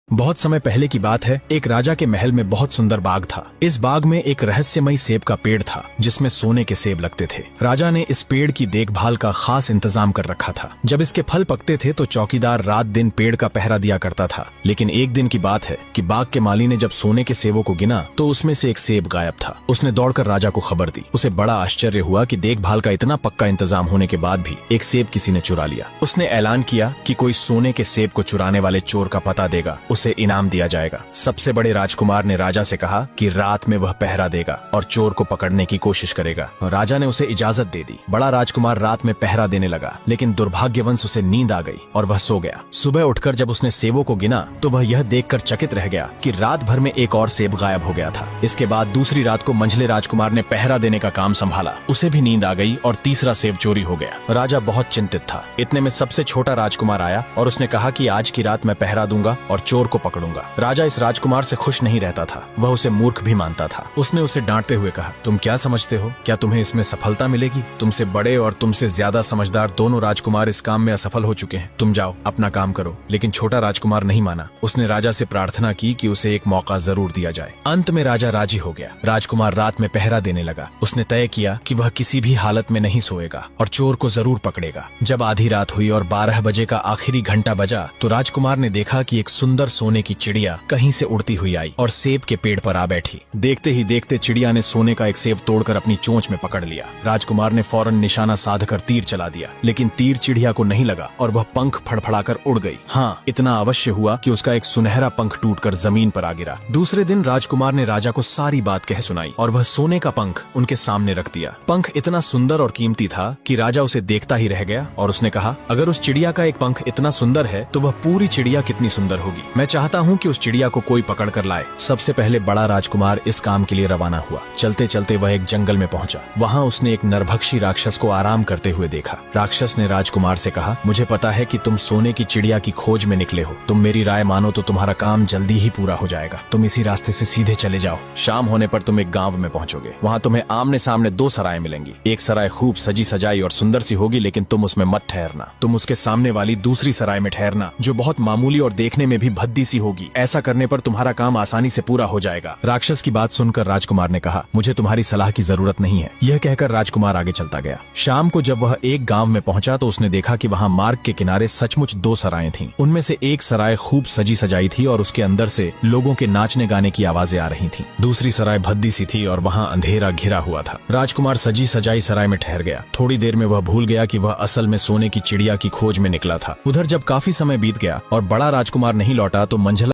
बहुत समय पहले की बात है। एक राजा के महल में बहुत सुंदर बाग था। इस बाग में एक रहस्यमयी सेब का पेड़ था जिसमें सोने के सेब लगते थे। राजा ने इस पेड़ की देखभाल का खास इंतजाम कर रखा था। जब इसके फल पकते थे तो चौकीदार रात दिन पेड़ का पहरा दिया करता था। लेकिन एक दिन की बात है कि बाग के माली ने जब सोने के सेबों को गिना तो उसमें से एक सेब गायब था। उसने दौड़कर राजा को खबर दी। उसे बड़ा आश्चर्य हुआ कि देखभाल का इतना पक्का इंतजाम होने के बाद भी एक सेब किसी ने चुरा लिया। उसने ऐलान किया कि कोई सोने के सेब को चुराने वाले चोर का पता देगा, उसे इनाम दिया जाएगा। सबसे बड़े राजकुमार ने राजा से कहा कि रात में वह पहरा देगा और चोर को पकड़ने की कोशिश करेगा। राजा ने उसे इजाजत दे दी। बड़ा राजकुमार रात में पहरा देने लगा, लेकिन दुर्भाग्यवंश उसे नींद आ गई और वह सो गया। सुबह उठकर जब उसने सेबों को गिना तो वह यह देखकर चकित रह गया कि रात भर में एक और सेब गायब हो गया था। इसके बाद दूसरी रात को मंझले राजकुमार ने पहरा देने का काम संभाला। उसे भी नींद आ गई और तीसरा सेब चोरी हो गया। राजा बहुत चिंतित था। इतने में सबसे छोटा राजकुमार आया और उसने कहा कि आज की रात मैं पहरा दूंगा और चोर को पकड़ूंगा। राजा इस राजकुमार से खुश नहीं रहता था। वह उसे मूर्ख भी मानता था। उसने उसे डांटते हुए कहा, तुम क्या समझते हो? क्या तुम्हें इसमें सफलता मिलेगी? तुमसे बड़े और तुमसे ज्यादा समझदार दोनों राजकुमार इस काम में असफल हो चुके हैं। तुम जाओ अपना काम करो। लेकिन छोटा राजकुमार नहीं माना। उसने राजा से प्रार्थना की कि उसे एक मौका जरूर दिया जाए। अंत में राजा राजी हो गया। राजकुमार रात में पहरा देने लगा। उसने तय किया कि वह किसी भी हालत में नहीं सोएगा और चोर को जरूर पकड़ेगा। जब आधी रात हुई और 12 बजे का आखिरी घंटा बजा तो राजकुमार ने देखा कि एक सुंदर सोने की चिड़िया कहीं से उड़ती हुई आई और सेब के पेड़ पर आ बैठी। देखते ही देखते चिड़िया ने सोने का एक सेब तोड़कर अपनी चोंच में पकड़ लिया। राजकुमार ने फौरन निशाना साधकर तीर चला दिया, लेकिन तीर चिड़िया को नहीं लगा और वह पंख फड़फड़ाकर उड़ गई। हाँ, इतना अवश्य हुआ कि उसका एक सुनहरा पंख टूटकर जमीन पर आ गिरा। दूसरे दिन राजकुमार ने राजा को सारी बात कह सुनाई और वह सोने का पंख उनके सामने रख दिया। पंख इतना सुंदर और कीमती था कि राजा उसे देखता ही रह गया और उसने कहा, अगर उस चिड़िया का एक पंख इतना सुंदर है तो वह पूरी चिड़िया कितनी सुंदर होगी। मैं चाहता हूँ कि उस चिड़िया को कोई पकड़ कर लाए। सबसे पहले बड़ा राजकुमार इस काम के लिए रवाना हुआ। चलते चलते वह एक जंगल में पहुंचा। वहां उसने एक नरभक्षी राक्षस को आराम करते हुए देखा। राक्षस ने राजकुमार से कहा, मुझे पता है कि तुम सोने की चिड़िया की खोज में निकले हो। तुम मेरी राय मानो तो तुम्हारा काम जल्दी ही पूरा हो जाएगा। तुम इसी रास्ते से सीधे चले जाओ। शाम होने पर तुम एक गाँव में पहुंचोगे। वहाँ तुम्हें आमने सामने 2 सराय मिलेंगी। एक सराय खूब सजी सजाई और सुंदर सी होगी, लेकिन तुम उसमें मत ठहरना। तुम उसके सामने वाली दूसरी सराय में ठहरना, जो बहुत मामूली और देखने में भी भद्दी सी होगी। ऐसा करने पर तुम्हारा काम आसानी से पूरा हो जाएगा। राक्षस की बात सुनकर राजकुमार ने कहा, मुझे तुम्हारी सलाह की जरूरत नहीं है। यह कहकर राजकुमार आगे चलता गया। शाम को जब वह एक गांव में पहुंचा तो उसने देखा कि वहां मार्ग के किनारे सचमुच 2 सरायें थीं। उनमें से एक सराय खूब सजी सजाई थी और उसके अंदर से लोगों के नाचने गाने की आवाजें आ रही थीं। दूसरी सराय भद्दी सी थी और वहां अंधेरा घिरा हुआ था। राजकुमार सजी सजाई सराय में ठहर गया। थोड़ी देर में वह भूल गया कि वह असल में सोने की चिड़िया की खोज में निकला था। उधर जब काफी समय बीत गया और बड़ा राजकुमार नहीं लौटा तो मंझला